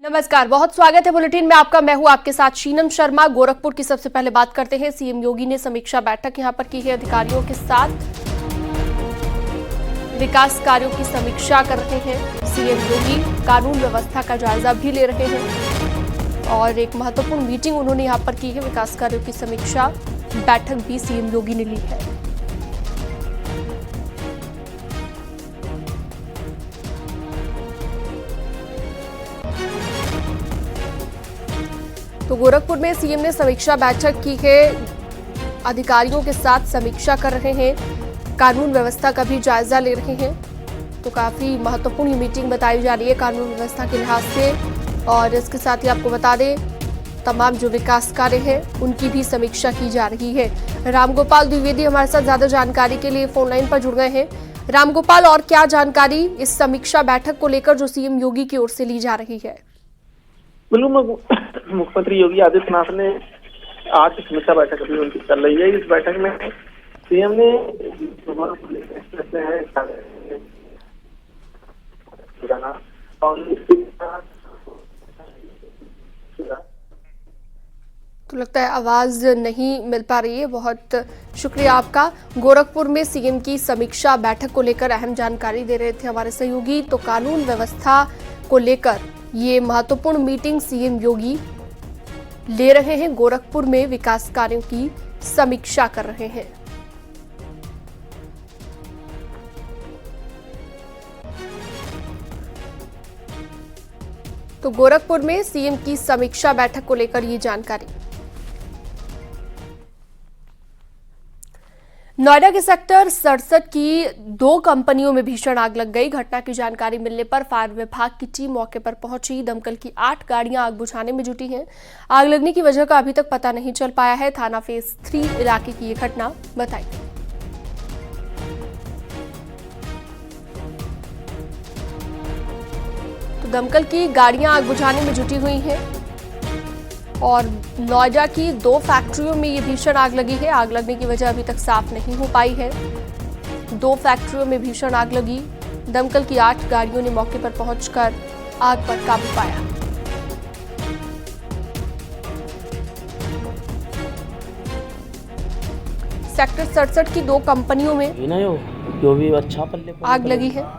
नमस्कार, बहुत स्वागत है बुलेटिन में आपका। मैं हूं आपके साथ शीनम शर्मा। गोरखपुर की सबसे पहले बात करते हैं। सीएम योगी ने समीक्षा बैठक यहां पर की है। अधिकारियों के साथ विकास कार्यों की समीक्षा कर रहे हैं। सीएम योगी कानून व्यवस्था का जायजा भी ले रहे हैं और एक महत्वपूर्ण मीटिंग उन्होंने यहां पर की है। विकास कार्यों की समीक्षा बैठक भी सीएम योगी ने ली है। तो गोरखपुर में सीएम ने समीक्षा बैठक की है। अधिकारियों के साथ समीक्षा कर रहे हैं। कानून व्यवस्था का भी जायजा ले रहे हैं। तो काफी महत्वपूर्ण ये मीटिंग बताई जा रही है कानून व्यवस्था के लिहाज से। और इसके साथ ही आपको बता दें, तमाम जो विकास कार्य हैं उनकी भी समीक्षा की जा रही है। रामगोपाल द्विवेदी हमारे साथ ज्यादा जानकारी के लिए फोन लाइन पर जुड़ गए हैं। रामगोपाल, और क्या जानकारी इस समीक्षा बैठक को लेकर जो सीएम योगी की ओर से ली जा रही है? मुख्यमंत्री योगी आदित्यनाथ ने आज समीक्षा बैठक अभी उनकी चल रही है। इस बैठक में सीएम ने तो लगता है आवाज नहीं मिल पा रही है। बहुत शुक्रिया आपका। गोरखपुर में सीएम की समीक्षा बैठक को लेकर अहम जानकारी दे रहे थे हमारे सहयोगी। तो कानून व्यवस्था को लेकर ये महत्वपूर्ण मीटिंग सीएम योगी ले रहे हैं। गोरखपुर में विकास कार्यों की समीक्षा कर रहे हैं। तो गोरखपुर में सीएम की समीक्षा बैठक को लेकर ये जानकारी। नोएडा के सेक्टर 67 की 2 कंपनियों में भीषण आग लग गई। घटना की जानकारी मिलने पर फायर विभाग की टीम मौके पर पहुंची। दमकल की 8 गाड़ियां आग बुझाने में जुटी हैं। आग लगने की वजह का अभी तक पता नहीं चल पाया है। थाना फेज 3 इलाके की ये घटना बताई गई। तो दमकल की गाड़ियां आग बुझाने में जुटी हुई हैं और नोएडा की 2 फैक्ट्रियों में ये भीषण आग लगी है। आग लगने की वजह अभी तक साफ नहीं हो पाई है। 2 फैक्ट्रियों में भीषण आग लगी। दमकल की 8 गाड़ियों ने मौके पर पहुंचकर आग पर काबू पाया। सेक्टर 67 की 2 कंपनियों में आग लगी है।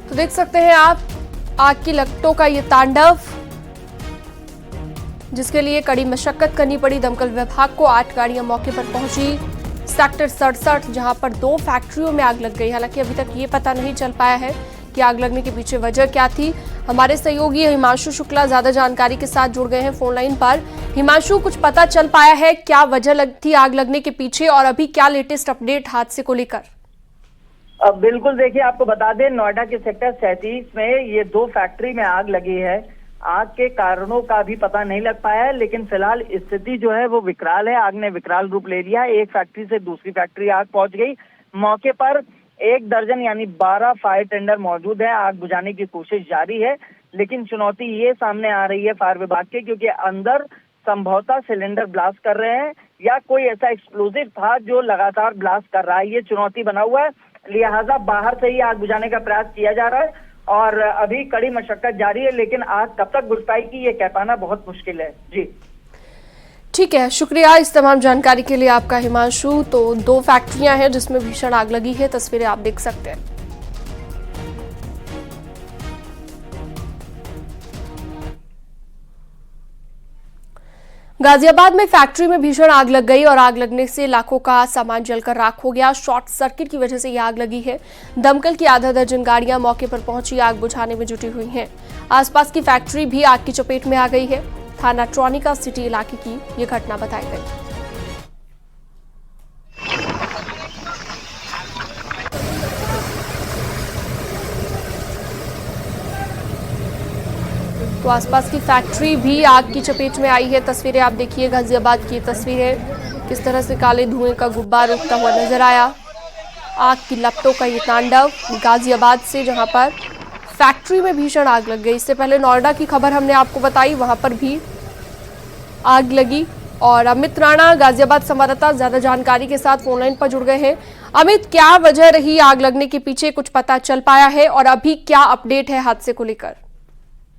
तो देख सकते हैं आप आग की लपटों का ये तांडव, जिसके लिए कड़ी मशक्कत करनी पड़ी। दमकल विभाग को 8 गाड़ियां मौके पर पहुंची। सेक्टर 67 जहां पर 2 फैक्ट्रियों में आग लग गई। हालांकि अभी तक ये पता नहीं चल पाया है कि आग लगने के पीछे वजह क्या थी। हमारे सहयोगी हिमांशु शुक्ला ज्यादा जानकारी के साथ जुड़ गए हैं फोन लाइन पर। हिमांशु, कुछ पता चल पाया है क्या वजह थी आग लगने के पीछे और अभी क्या लेटेस्ट अपडेट हादसे को लेकर? बिल्कुल, देखिए आपको बता दें, नोएडा के सेक्टर 37 में ये 2 फैक्ट्री में आग लगी है। आग के कारणों का भी पता नहीं लग पाया है, लेकिन फिलहाल स्थिति जो है वो विकराल है। आग ने विकराल रूप ले लिया। एक फैक्ट्री से दूसरी फैक्ट्री आग पहुंच गई। मौके पर 1 दर्जन यानी 12 फायर टेंडर मौजूद है। आग बुझाने की कोशिश जारी है, लेकिन चुनौती ये सामने आ रही है फायर विभाग के, क्योंकि अंदर संभवतः सिलेंडर ब्लास्ट कर रहे हैं या कोई ऐसा एक्सप्लोजिव था जो लगातार ब्लास्ट कर रहा है। ये चुनौती बना हुआ है, लिहाजा बाहर से ही आग बुझाने का प्रयास किया जा रहा है और अभी कड़ी मशक्कत जारी है, लेकिन आग कब तक बुझ पाएगी ये कह पाना बहुत मुश्किल है। जी ठीक है, शुक्रिया इस तमाम जानकारी के लिए आपका हिमांशु। तो 2 फैक्ट्रियां हैं जिसमें भीषण आग लगी है। तस्वीरें आप देख सकते हैं। गाजियाबाद में फैक्ट्री में भीषण आग लग गई और आग लगने से लाखों का सामान जलकर राख हो गया। शॉर्ट सर्किट की वजह से यह आग लगी है। दमकल की आधा दर्जन गाड़ियां मौके पर पहुंची आग बुझाने में जुटी हुई हैं। आसपास की फैक्ट्री भी आग की चपेट में आ गई है। थाना ट्रॉनिका सिटी इलाके की यह घटना बताई गई। तो आसपास की फैक्ट्री भी आग की चपेट में आई है। तस्वीरें आप देखिए, गाजियाबाद की तस्वीरें, किस तरह से काले धुएं का गुब्बार उठता हुआ नजर आया। आग की लपटों का ये तांडव गाजियाबाद से, जहां पर फैक्ट्री में भीषण आग लग गई। इससे पहले नोएडा की खबर हमने आपको बताई, वहां पर भी आग लगी। और अमित राणा गाजियाबाद संवाददाता ज्यादा जानकारी के साथ फोनलाइन पर जुड़ गए हैं। अमित, क्या वजह रही आग लगने के पीछे, कुछ पता चल पाया है और अभी क्या अपडेट है हादसे को लेकर?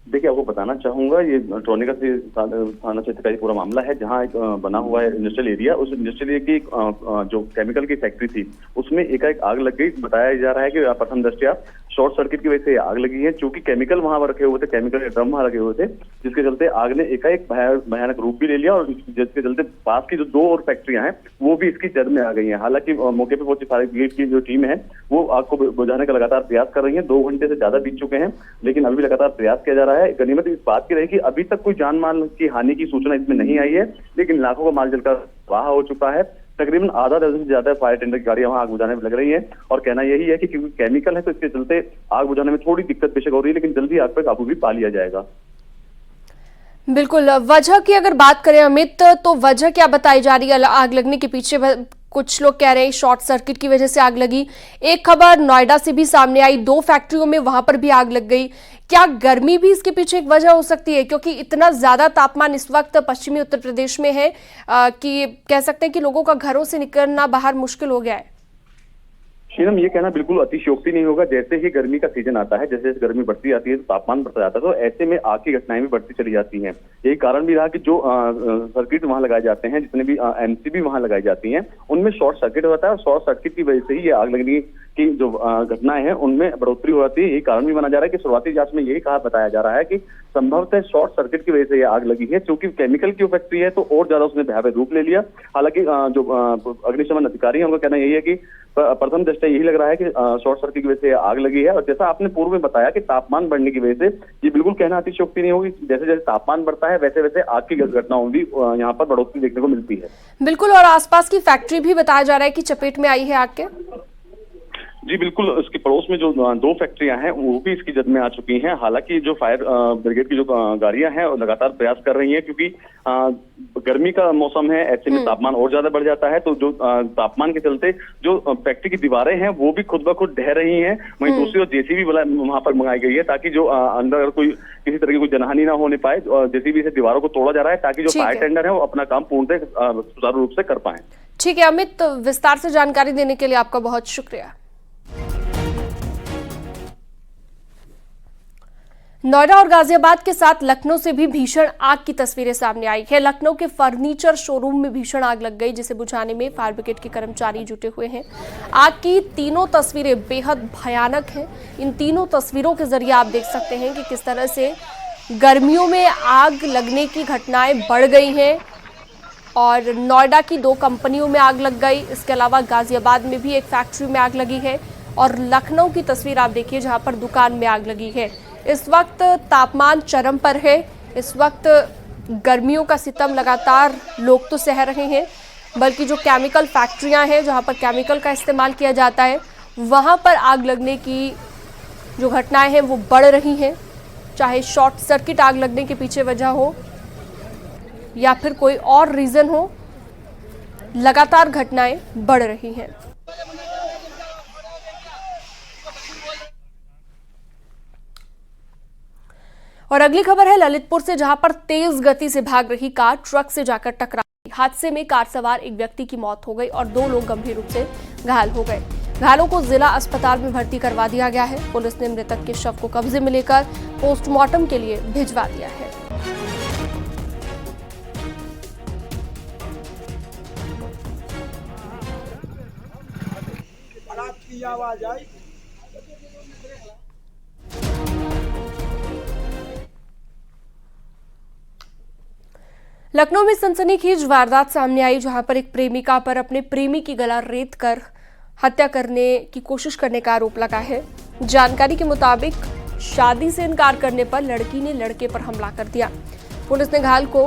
देखिए, आपको बताना चाहूंगा, ये ट्रोनिका से थाना क्षेत्र का ये पूरा मामला है, जहां एक बना हुआ है इंडस्ट्रियल एरिया। उस इंडस्ट्रियल एरिया की जो केमिकल की फैक्ट्री थी, उसमें एकाएक आग लग गई। बताया जा रहा है कि प्रथम दृष्टया शॉर्ट सर्किट की वजह से आग लगी है, क्योंकि केमिकल वहां पर रखे हुए थे, केमिकल के ड्रम वहां रखे हुए थे, जिसके चलते आग ने एकाएक भयानक रूप भी ले लिया और जिसके चलते पास की जो 2 और फैक्ट्रियां हैं वो भी इसकी जद में आ गई हैं। हालांकि मौके पर पहुंची फायर ब्रिगेड की जो टीम है वो आग को बुझाने का लगातार प्रयास कर रही है। 2 घंटे से ज्यादा बीत चुके हैं, लेकिन अभी भी लगातार प्रयास किया जा रहा है। गनीमत इस बात की रही कि अभी तक कोई जान माल की हानि की सूचना इसमें नहीं आई है, लेकिन लाखों का माल जलकर स्वाहा हो चुका है। तकरीबन आधा दर्जन से ज्यादा फायर टेंडर की गाड़ियां वहां आग बुझाने में लग रही हैं और कहना यही है कि क्योंकि केमिकल है तो इसके चलते आग बुझाने में थोड़ी दिक्कत बेशक हो रही है, लेकिन जल्दी आग पर काबू भी पा लिया जाएगा। बिल्कुल, वजह की अगर बात करें अमित, तो वजह क्या बताई जा रही है आग लगने के पीछे? कुछ लोग कह रहे हैं शॉर्ट सर्किट की वजह से आग लगी। एक खबर नोएडा से भी सामने आई, 2 फैक्ट्रियों में वहां पर भी आग लग गई। क्या गर्मी भी इसके पीछे एक वजह हो सकती है? क्योंकि इतना ज्यादा तापमान इस वक्त पश्चिमी उत्तर प्रदेश में है कि कह सकते हैं कि लोगों का घरों से निकलना बाहर मुश्किल हो गया है। शीनम, ये कहना बिल्कुल अतिशयोक्ति नहीं होगा। जैसे ही गर्मी का सीजन आता है, जैसे जैसे गर्मी बढ़ती जाती है तो तापमान बढ़ता जाता है, तो ऐसे में आग की घटनाएं भी बढ़ती चली जाती हैं। यही कारण भी रहा कि जो सर्किट वहां लगाए जाते हैं, जितने भी एमसीबी वहां लगाई जाती हैं, उनमें शॉर्ट सर्किट होता है और शॉर्ट सर्किट की वजह से ही ये आग लगने की जो घटनाएं हैं उनमें बढ़ोतरी हो जाती है। यही कारण भी माना जा रहा है कि शुरुआती जांच में यही बताया जा रहा है कि संभवतः शॉर्ट सर्किट की वजह से ये आग लगी है, क्योंकि केमिकल की फैक्ट्री है तो और ज्यादा उसने भयावह रूप ले लिया। हालांकि जो अग्निशमन अधिकारी है उनका कहना यही है कि प्रथम दृष्टया यही लग रहा है कि शॉर्ट सर्किट की वजह से आग लगी है। और जैसा आपने पूर्व में बताया कि तापमान बढ़ने की वजह से, ये बिल्कुल कहना अतिशयोक्ति नहीं होगी। जैसे जैसे तापमान बढ़ता है वैसे वैसे आग की घटनाओं भी यहाँ पर बढ़ोतरी देखने को मिलती है। बिल्कुल, और आसपास की फैक्ट्री भी बताया जा रहा है कि चपेट में आई है आग के। जी बिल्कुल, इसके पड़ोस में जो 2 फैक्ट्रियां हैं वो भी इसकी जद में आ चुकी हैं। हालांकि जो फायर ब्रिगेड की जो गाड़ियां हैं वो लगातार प्रयास कर रही हैं, क्योंकि गर्मी का मौसम है, ऐसे में तापमान और ज्यादा बढ़ जाता है। तो जो तापमान के चलते जो फैक्ट्री की दीवारें हैं वो भी खुद ब खुद ढह रही हैं। वहीं दूसरी ओर जेसीबी वहां पर मंगाई गई है, ताकि जो अंदर अगर कोई किसी तरह की कोई जनहानि ना होने पाए, जेसीबी से दीवारों को तोड़ा जा रहा है ताकि जो फायर टेंडर है वो अपना काम पूर्णतः सुचारू रूप से कर पाए। ठीक है अमित, विस्तार से जानकारी देने के लिए आपका बहुत शुक्रिया। नोएडा और गाजियाबाद के साथ लखनऊ से भी भीषण आग की तस्वीरें सामने आई है। लखनऊ के फर्नीचर शोरूम में भीषण आग लग गई, जिसे बुझाने में फायर ब्रिगेड के कर्मचारी जुटे हुए हैं। आग की तीनों तस्वीरें बेहद भयानक हैं। इन तीनों तस्वीरों के जरिए आप देख सकते हैं कि किस तरह से गर्मियों में आग लगने की घटनाएं बढ़ गई हैं और नोएडा की 2 कंपनियों में आग लग गई। इसके अलावा गाजियाबाद में भी एक फैक्ट्री में आग लगी है और लखनऊ की तस्वीर आप देखिए जहां पर दुकान में आग लगी है। इस वक्त तापमान चरम पर है। इस वक्त गर्मियों का सितम लगातार लोग तो सह रहे हैं, बल्कि जो केमिकल फैक्ट्रियां हैं जहां पर केमिकल का इस्तेमाल किया जाता है वहां पर आग लगने की जो घटनाएं हैं वो बढ़ रही हैं। चाहे शॉर्ट सर्किट आग लगने के पीछे वजह हो या फिर कोई और रीजन हो, लगातार घटनाएं बढ़ रही हैं। और अगली खबर है ललितपुर से, जहां पर तेज गति से भाग रही कार ट्रक से जाकर टकराई। हादसे में कार सवार एक व्यक्ति की मौत हो गई और 2 लोग गंभीर रूप से घायल हो गए। घायलों को जिला अस्पताल में भर्ती करवा दिया गया है। पुलिस ने मृतक के शव को कब्जे में लेकर पोस्टमार्टम के लिए भिजवा दिया है। लखनऊ में सनसनीखेज वारदात सामने आई, जहां पर एक प्रेमिका पर अपने प्रेमी की गला रेत कर हत्या करने की कोशिश करने का आरोप लगा है। जानकारी के मुताबिक शादी से इनकार करने पर लड़की ने लड़के पर हमला कर दिया। पुलिस ने घायल को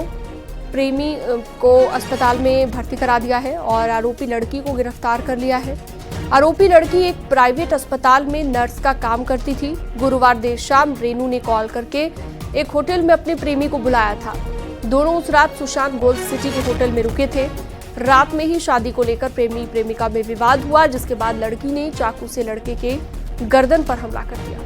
प्रेमी को अस्पताल में भर्ती करा दिया है और आरोपी लड़की को गिरफ्तार कर लिया है। आरोपी लड़की एक प्राइवेट अस्पताल में नर्स का काम करती थी। गुरुवार देर शाम रेनू ने कॉल करके एक होटल में अपने प्रेमी को बुलाया था। दोनों उस रात सुशांत गोल्ड सिटी के होटल में रुके थे। रात में ही शादी को लेकर प्रेमी प्रेमिका में विवाद हुआ, जिसके बाद लड़की ने चाकू से लड़के के गर्दन पर हमला कर दिया।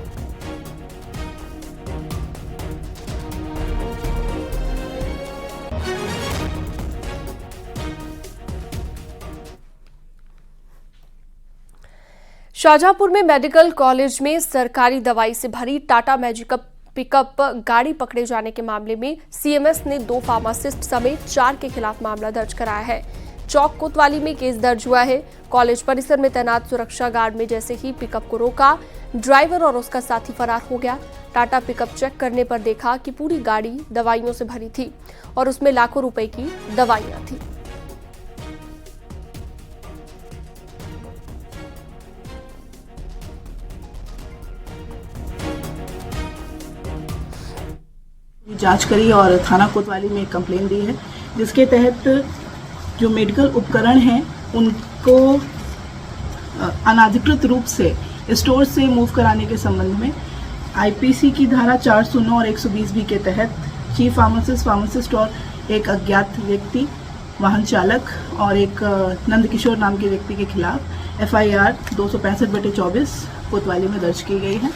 शाहजहांपुर में मेडिकल कॉलेज में सरकारी दवाई से भरी टाटा मैजिक पिकअप गाड़ी पकड़े जाने के मामले में सीएमएस ने 2 फार्मासिस्ट समेत 4 के खिलाफ मामला दर्ज कराया है। चौक कोतवाली में केस दर्ज हुआ है। कॉलेज परिसर में तैनात सुरक्षा गार्ड ने जैसे ही पिकअप को रोका, ड्राइवर और उसका साथी फरार हो गया। टाटा पिकअप चेक करने पर देखा कि पूरी गाड़ी दवाइयों से भरी थी और उसमें लाखों रुपए की दवाइयां थी। जांच करी और थाना कोतवाली में एक कंप्लेन दी है, जिसके तहत जो मेडिकल उपकरण हैं उनको अनाधिकृत रूप से स्टोर से मूव कराने के संबंध में आईपीसी की धारा 409 और 120 बी के तहत चीफ फार्मासिस्ट और एक अज्ञात व्यक्ति, वाहन चालक और एक नंदकिशोर नाम के व्यक्ति के खिलाफ एफआईआर 265/24 कोतवाली में दर्ज की गई है।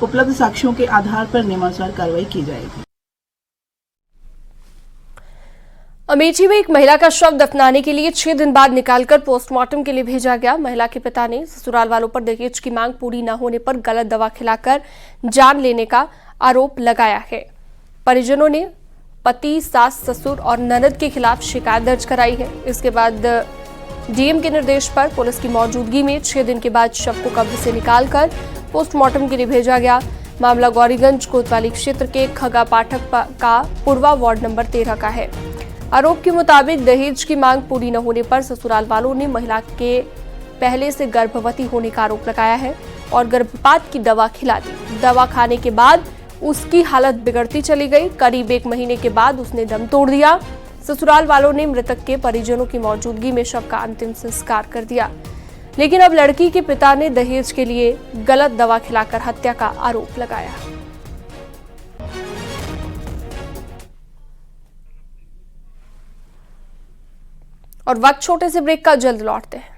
उपलब्ध साक्ष्यों के आधार पर नियमानुसार कार्रवाई की जाएगी। अमेठी में एक महिला का शव दफनाने के लिए 6 दिन बाद निकालकर पोस्टमार्टम के लिए भेजा गया। महिला के पिता ने ससुराल वालों पर दहेज की मांग पूरी न होने पर गलत दवा खिलाकर जान लेने का आरोप लगाया है। परिजनों ने पति, सास, ससुर और ननद के खिलाफ शिकायत दर्ज कराई है। इसके बाद डीएम के निर्देश पर पुलिस की मौजूदगी में 6 दिन के बाद शव को कब्र से निकालकर पोस्टमार्टम के लिए भेजा गया। मामला गौरीगंज कोतवाली क्षेत्र के खगा पाठक का पूर्वा वार्ड नंबर 13 का है। आरोप के मुताबिक दहेज की मांग पूरी न होने पर ससुराल वालों ने महिला के पहले से गर्भवती होने का आरोप लगाया है और गर्भपात की दवा खिला दी। दवा खाने के बाद उसकी हालत बिगड़ती चली गई। करीब 1 महीने के बाद उसने दम तोड़ दिया। ससुराल वालों ने मृतक के परिजनों की मौजूदगी में शव का अंतिम संस्कार कर दिया, लेकिन अब लड़की के पिता ने दहेज के लिए गलत दवा खिलाकर हत्या का आरोप लगाया। और वक्त छोटे से ब्रेक का, जल्द लौटते हैं।